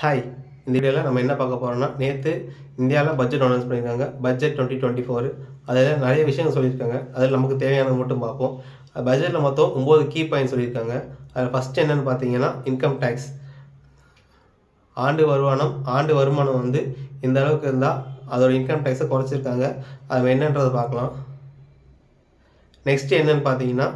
Hi, இந்த வீடியோவில் நம்ம என்ன பார்க்க போகிறோம்னா, நேற்று இந்தியாவில் பட்ஜெட் அனௌன்ஸ் பண்ணியிருக்காங்க. பட்ஜெட் 2024. அதில் நிறைய விஷயங்கள் சொல்லியிருக்காங்க. அதில் நமக்கு தேவையானது மட்டும் பார்ப்போம். பட்ஜெட்டில் மொத்தம் 9 கீ பாயிண்ட் சொல்லியிருக்காங்க. அதில் ஃபஸ்ட்டு என்னென்னு பார்த்தீங்கன்னா, இன்கம் டேக்ஸ். ஆண்டு வருமானம் வந்து இந்த அளவுக்கு இருந்தால் அதோட இன்கம் டேக்ஸை குறைச்சிருக்காங்க. அது என்னன்றதை பார்க்கலாம். நெக்ஸ்ட்டு என்னென்னு பார்த்தீங்கன்னா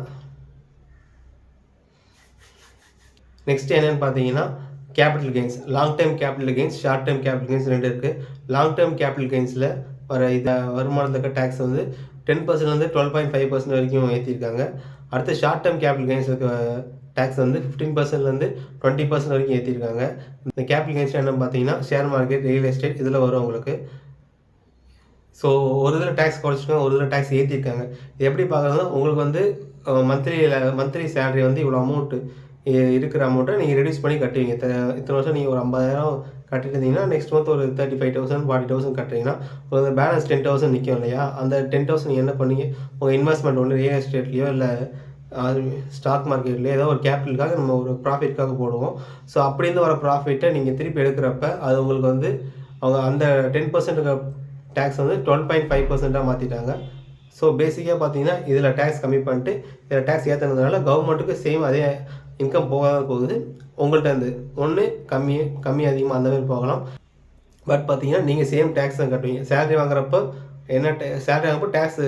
capital gains, long time capital gains, short time capital gains 2 இருக்குது. லாங் டைம் கேபிட்டல் கெயின்ஸில் வர வருமானத்துக்கு டேக்ஸ் வந்து 10%லேருந்து 12.5% வரைக்கும் ஏற்றிருக்காங்க. அடுத்து ஷார்ட் டைம் கேபிட்டல் கெயின்ஸுக்கு டேக்ஸ் வந்து 15%லேருந்து 20% வரைக்கும் ஏற்றிருக்காங்க. இந்த கேபிட்டல் கெயின்ஸ் என்னன்னு பார்த்தீங்கன்னா, ஷேர் மார்க்கெட், ரியல் எஸ்டேட் இதில் வரும் உங்களுக்கு. ஸோ ஒரு இதில் டேக்ஸ் குறைச்சிருக்காங்க, ஒரு இதில் டேக்ஸ் ஏற்றிருக்காங்க. இது எப்படி பார்க்குறதுனா, உங்களுக்கு வந்து மந்த்லி சேலரி வந்து இவ்வளோ அமௌண்ட்டு இருக்கிற அமௌண்ட்டை நீங்கள் ரெடியூஸ் பண்ணி கட்டுவீங்க. இத்தனை வருஷம் நீங்கள் ஒரு 50,000 கட்டிட்டு இருந்தீங்கன்னா, நெக்ஸ்ட் மந்த் ஒரு 35,000 40,000 கட்டுறீங்கன்னா, ஒரு பேலன்ஸ் 10,000 நிற்கும் இல்லையா? அந்த 10,000 நீங்கள் என்ன பண்ணீங்க, உங்கள் இன்வெஸ்ட்மெண்ட் ஒன்று ரியல் எஸ்டேட்லேயோ இல்லை ஸ்டாக் மார்க்கெட்லேயோ ஏதோ ஒரு கேபிட்டலுக்காக நம்ம ஒரு ப்ராஃபிட்காக போடுவோம். ஸோ அப்படிருந்து வர ப்ராஃபிட்டை நீங்கள் திருப்பி எடுக்கிறப்ப அது உங்களுக்கு வந்து அவங்க அந்த 10% டேக்ஸ் வந்து 12.5%ஆக மாற்றிட்டாங்க. ஸோ பேசிக்காக பார்த்தீங்கன்னா, இதில் டேக்ஸ் கம்மி பண்ணிட்டு இதில் டேக்ஸ் ஏற்றுனதுனால கவர்மெண்ட்டுக்கு சேம் அதே இன்கம் போகுது. உங்கள்கிட்ட இருந்து ஒன்று கம்மி அதிகமாக அந்த மாதிரி போகலாம். பட் பார்த்தீங்கன்னா, நீங்கள் சேம் டேக்ஸ் தான் கட்டுவீங்க. சேலரி வாங்குறப்போ சேலரி வாங்குறப்போ டேக்ஸ்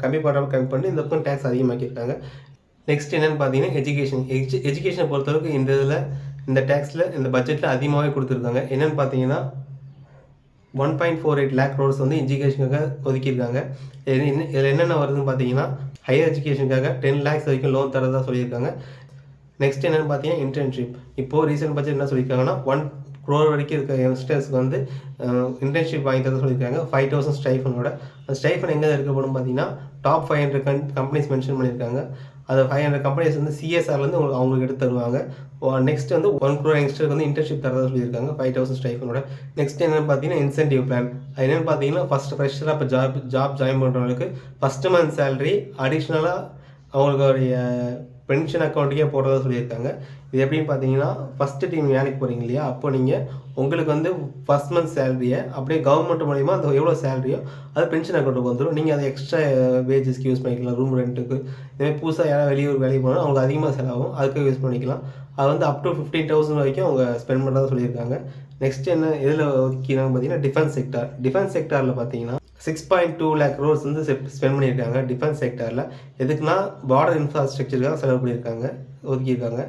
கம்மி பண்ணி இந்த பக்கம் டேக்ஸ் அதிகமாக்கியிருக்காங்க. நெக்ஸ்ட் என்னென்னு பார்த்தீங்கன்னா, எஜுகேஷனை பொறுத்தளவுக்கு இந்த டேக்ஸில் இந்த பட்ஜெட்டில் அதிகமாகவே கொடுத்துருக்காங்க. என்னென்னு பார்த்தீங்கன்னா, 1.48 lakh crores வந்து எஜுகேஷனுக்காக ஒதுக்கியிருக்காங்க. இதில் என்னென்ன வருதுன்னு பார்த்தீங்கன்னா, ஹையர் எஜுகேஷனுக்காக 10 lakhs வரைக்கும் லோன் தரதாக சொல்லியிருக்காங்க. நெக்ஸ்ட் என்னென்னு பார்த்தீங்கன்னா, இன்டர்ன்ஷிப். இப்போது ரீசெண்ட் பட்ஜெட் என்ன சொல்லியிருக்காங்கன்னா, 1 crore வரைக்கும் இருக்க யங்ஸ்டர்ஸ்க்கு வந்து இன்டர்ன்ஷிப் வாங்கி தர சொல்லியிருக்காங்க. 5,000 ஸ்டைஃபனோட. அந்த ஸ்டைஃபன் எங்கே இருக்கப்படும் பார்த்தீங்கன்னா, டாப் 500 கம்பெனிஸ் மென்ஷன் பண்ணியிருக்காங்க. அது 500 கம்பெனிஸ் வந்து சிஎஸ்ஆர்லேருந்து அவங்களுக்கு எடுத்து தருவாங்க. நெக்ஸ்ட் வந்து 1 crore யங்ஸ்டருக்கு வந்து இன்டர்ன்ஷிப் தரதாக சொல்லியிருக்காங்க 5,000 ஸ்டைஃபனோட. நெக்ஸ்ட் என்னென்னு பார்த்தீங்கன்னா, இன்சென்டிவ் பிளான். அது என்னென்னு பார்த்தீங்கன்னா, ஃப்ரெஷராக இப்போ ஜாப் ஜாயின் பண்ணுறவங்களுக்கு ஃபஸ்ட்டு மந்த் சேலரி அடிஷ்னலாக அவங்களுடைய பென்ஷன் அக்கௌண்ட்டுக்கே போடுறதா சொல்லியிருக்காங்க. இது எப்படின்னு பார்த்தீங்கன்னா, ஃபஸ்ட்டு டீம் வேலைக்கு போகிறீங்க இல்லையா, அப்போ நீங்கள் உங்களுக்கு வந்து ஃபஸ்ட் மந்த் சேலரியை அப்படியே கவர்மெண்ட் மூலிமா அந்த எவ்வளோ சேலரியோ அது பென்ஷன் அக்கௌண்ட்டுக்கு வந்துடும். நீங்கள் அதை எக்ஸ்ட்ரா வேஜஸ்க்கு யூஸ் பண்ணிக்கலாம், ரூம் ரெண்ட்டுக்கு. இதேமாதிரி புதுசாக யாராவது வெளியூர் வேலைக்கு போனால் அவங்களுக்கு அதிகமாக செலவாகும், அதுக்கு யூஸ் பண்ணிக்கலாம். அது வந்து அப் டு 15,000 வரைக்கும் அவங்க ஸ்பெண்ட் பண்ணுறதா சொல்லியிருக்காங்க. நெக்ஸ்ட் என்ன இதில் ஒதுக்கினாங்க பார்த்தீங்கன்னா, டிஃபென்ஸ் செக்டாரில் பார்த்தீங்கன்னா 6.2 lakh crores வந்து ஸ்பெண்ட் பண்ணியிருக்காங்க டிஃபென்ஸ் செக்டாரில். எதுக்குன்னா, பார்டர் இன்ஃப்ராஸ்ட்ரக்சருக்காக செலவு ஒதுக்கியிருக்காங்க.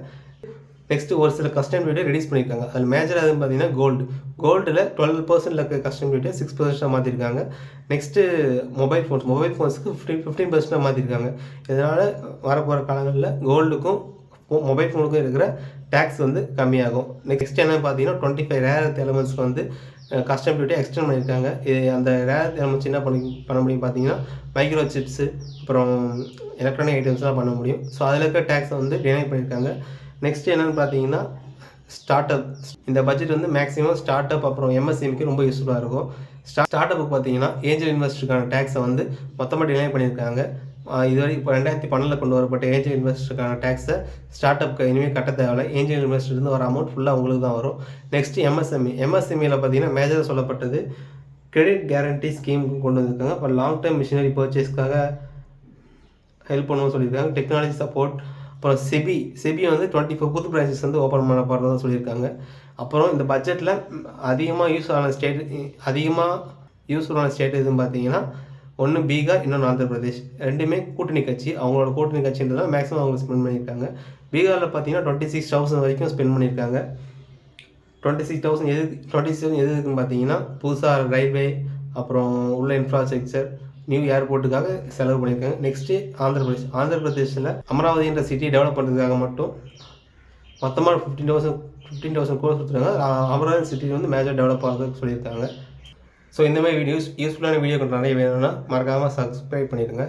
நெக்ஸ்ட்டு ஒரு சில கஸ்டம் டியூட்டியை ரெடியூஸ் பண்ணியிருக்காங்க. அதில் மேஜராக எதுன்னு பார்த்தீங்கன்னா, கோல்டில் 12% இருக்க கஸ்டம் டியூட்டியை 6% மாற்றிருக்காங்க. நெக்ஸ்ட்டு மொபைல் ஃபோன்ஸுக்கு 15% மாற்றிருக்காங்க. இதனால் வரப்போகிற காலங்களில் கோல்டுக்கும் மொபைல் ஃபோனுக்கும் இருக்கிற டேக்ஸ் வந்து கம்மியாகும். நெக்ஸ்ட் என்னென்னு பார்த்தீங்கன்னா, 25 ரேர் எலமெண்ட்ஸ்க்கு வந்து கஸ்டம் டியூட்டியை எக்ஸ்டெண்ட் பண்ணியிருக்காங்க. அந்த ரேர் எலமெண்ட்ஸ் என்ன பண்ண முடியும் பார்த்தீங்கன்னா, மைக்ரோ சிப்ஸு அப்புறம் எலக்ட்ரானிக் ஐட்டம்ஸ்லாம் பண்ண முடியும். ஸோ அதில் இருக்க டேக்ஸை வந்து டினை பண்ணியிருக்காங்க. நெக்ஸ்ட் என்னென்னு பார்த்தீங்கன்னா, ஸ்டார்ட் அப். இந்த பட்ஜெட் வந்து மேக்ஸிமம் ஸ்டார்ட் அப் அப்புறம் எம்எஸ்எம்க்கு ரொம்ப யூஸ்ஃபுல்லாக இருக்கும். ஸ்டார்ட் அப்புக்கு பார்த்தீங்கன்னா, ஏஞ்சல் இன்வெஸ்டருக்கான டேக்ஸை வந்து மொத்தமாக டினை பண்ணியிருக்காங்க. இதுவரை இப்போ 2012 கொண்டு வரப்பட்ட ஏஞ்சல் இன்வெஸ்டருக்கான டேக்ஸை ஸ்டார்ட் அப்க்கு இனிமேல் கட்ட தேவையில்லை. ஏஞ்சல் இன்வெஸ்டர்லேருந்து வர அமௌண்ட் ஃபுல்லாக உங்களுக்கு தான் வரும். நெக்ஸ்ட் எம்எஸ்எம்இயில் பார்த்தீங்கன்னா, மேஜராக சொல்லப்பட்டது கிரெடிட் கேரண்டி ஸ்கீமுக்கு கொண்டு வந்திருக்காங்க. இப்போ லாங் டேர்ம் மிஷினரி பர்ச்சேஸ்க்காக ஹெல்ப் பண்ணணும்னு சொல்லியிருக்காங்க. Technology support. அப்புறம் செபி வந்து 24 புது பிரான்ச்சஸ் வந்து ஓப்பன் பண்ண போகிறதா சொல்லியிருக்காங்க. அப்புறம் இந்த பட்ஜெட்டில் அதிகமாக யூஸ்ஃபுல்லான ஸ்டேட் எதுன்னு பார்த்தீங்கன்னா, ஒன்று பீகார், இன்னொன்று ஆந்திர பிரதேஷ். ரெண்டுமே கூட்டணி கட்சி. அவங்களோட கூட்டணி கட்சின்றதால் மேக்ஸிமம் அவங்க ஸ்பெண்ட் பண்ணியிருக்காங்க. பீகாரில் பார்த்தீங்கன்னா 26,000 வரைக்கும் ஸ்பெண்ட் பண்ணியிருக்காங்க. 26,000 எதுக்குன்னு பார்த்தீங்கன்னா, புதுசாக ரயில்வே அப்புறம் உள்ள இன்ஃப்ராஸ்ட்ரக்சர், நியூ ஏர்போர்ட்டுக்காக செலவு பண்ணியிருக்காங்க. நெக்ஸ்ட்டு ஆந்திர பிரதேஷில் அமராவதின்ற சிட்டி டெவலப் பண்ணுறதுக்காக மட்டும் மொத்தமாக 15,000 கோர்ஸ் கொடுத்துருக்காங்க. அமராவதி சிட்டி வந்து மேஜர் டெவலப் ஆகிறதுக்கு சொல்லியிருக்காங்க. ஸோ இந்த மாதிரி யூஸ்ஃபுல்லான வீடியோ கொஞ்சம் நிறைய வேணும்னா மறக்காமல் சப்ஸ்கிரைப் பண்ணிடுங்க.